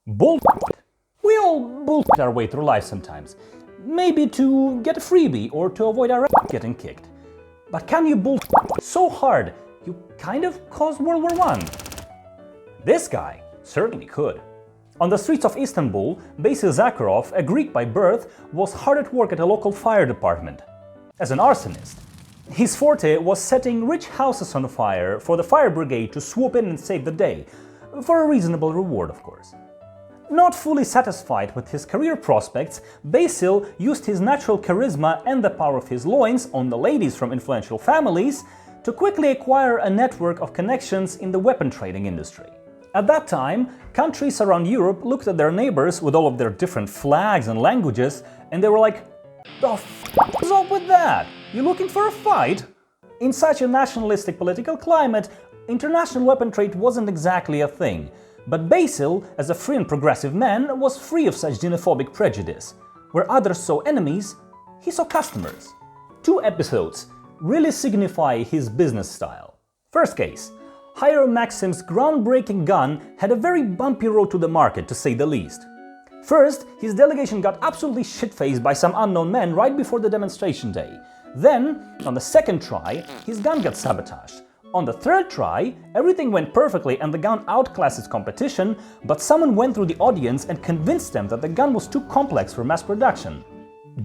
Bullshit. We all bullshit our way through life sometimes. Maybe to get a freebie or to avoid our ass getting kicked. But can you bullshit so hard you kind of caused World War I? This guy certainly could. On the streets of Istanbul, Basil Zaharoff, a Greek by birth, was hard at work at a local fire department as an arsonist. His forte was setting rich houses on fire for the fire brigade to swoop in and save the day, for a reasonable reward, of course. Not fully satisfied with his career prospects, Basil used his natural charisma and the power of his loins on the ladies from influential families to quickly acquire a network of connections in the weapon trading industry. At that time, countries around Europe looked at their neighbors with all of their different flags and languages, and they were like, "The f*** is up with that? You looking for a fight?" In such a nationalistic political climate, international weapon trade wasn't exactly a thing. But Basil, as a free and progressive man, was free of such xenophobic prejudice. Where others saw enemies, he saw customers. 2 episodes really signify his business style. First case. Hiram Maxim's groundbreaking gun had a very bumpy road to the market, to say the least. First, his delegation got absolutely shit-faced by some unknown men right before the demonstration day. Then, on the second try, his gun got sabotaged. On the third try, everything went perfectly and the gun outclassed its competition, but someone went through the audience and convinced them that the gun was too complex for mass production.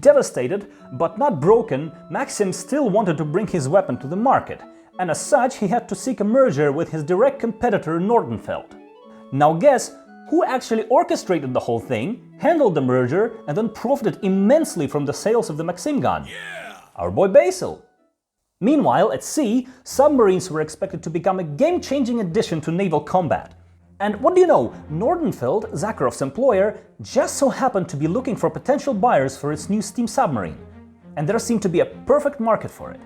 Devastated, but not broken, Maxim still wanted to bring his weapon to the market, and as such he had to seek a merger with his direct competitor Nordenfeld. Now guess who actually orchestrated the whole thing, handled the merger, and then profited immensely from the sales of the Maxim gun? Yeah! Our boy Basil. Meanwhile, at sea, submarines were expected to become a game-changing addition to naval combat. And what do you know, Nordenfeld, Zaharoff's employer, just so happened to be looking for potential buyers for its new steam submarine. And there seemed to be a perfect market for it.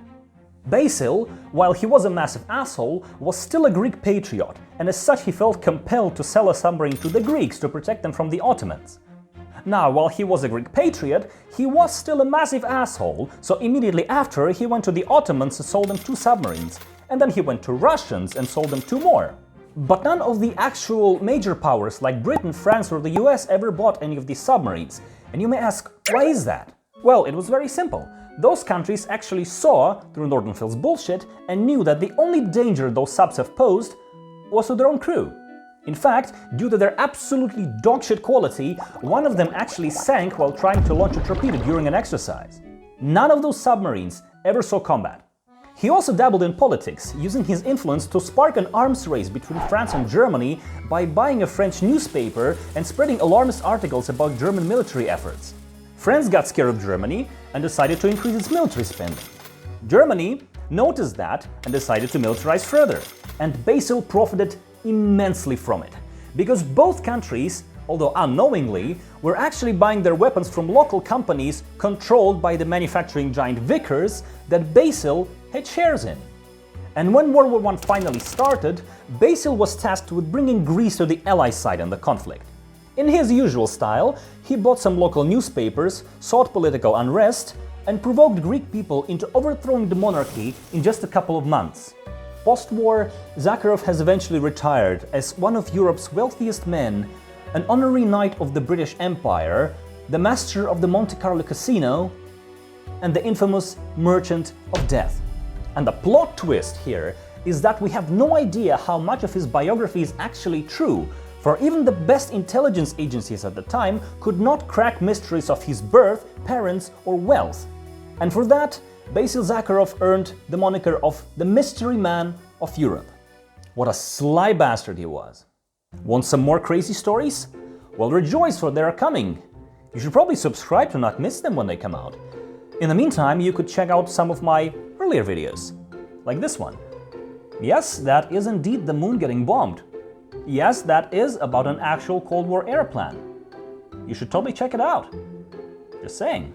Basil, while he was a massive asshole, was still a Greek patriot, and as such he felt compelled to sell a submarine to the Greeks to protect them from the Ottomans. Now, while he was a Greek patriot, he was still a massive asshole, so immediately after he went to the Ottomans and sold them 2 submarines, and then he went to Russians and sold them 2 more. But none of the actual major powers like Britain, France or the US ever bought any of these submarines. And you may ask, why is that? Well, it was very simple. Those countries actually saw through Nordenfeld's bullshit and knew that the only danger those subs have posed was to their own crew. In fact, due to their absolutely dogshit quality, one of them actually sank while trying to launch a torpedo during an exercise. None of those submarines ever saw combat. He also dabbled in politics, using his influence to spark an arms race between France and Germany by buying a French newspaper and spreading alarmist articles about German military efforts. France got scared of Germany and decided to increase its military spending. Germany noticed that and decided to militarize further. And Basil profited immensely from it, because both countries, although unknowingly, were actually buying their weapons from local companies controlled by the manufacturing giant Vickers that Basil had shares in. And when World War I finally started, Basil was tasked with bringing Greece to the Allies' side in the conflict. In his usual style, he bought some local newspapers, sought political unrest, and provoked Greek people into overthrowing the monarchy in just a couple of months. Post-war, Zaharoff has eventually retired as one of Europe's wealthiest men, an honorary knight of the British Empire, the master of the Monte Carlo casino, and the infamous Merchant of Death. And the plot twist here is that we have no idea how much of his biography is actually true, for even the best intelligence agencies at the time could not crack mysteries of his birth, parents, or wealth. And for that, Basil Zaharoff earned the moniker of the Mystery Man of Europe. What a sly bastard he was. Want some more crazy stories? Well, rejoice, for they are coming. You should probably subscribe to not miss them when they come out. In the meantime, you could check out some of my earlier videos, like this one. Yes, that is indeed the moon getting bombed. Yes, that is about an actual Cold War airplane. You should totally check it out. Just saying.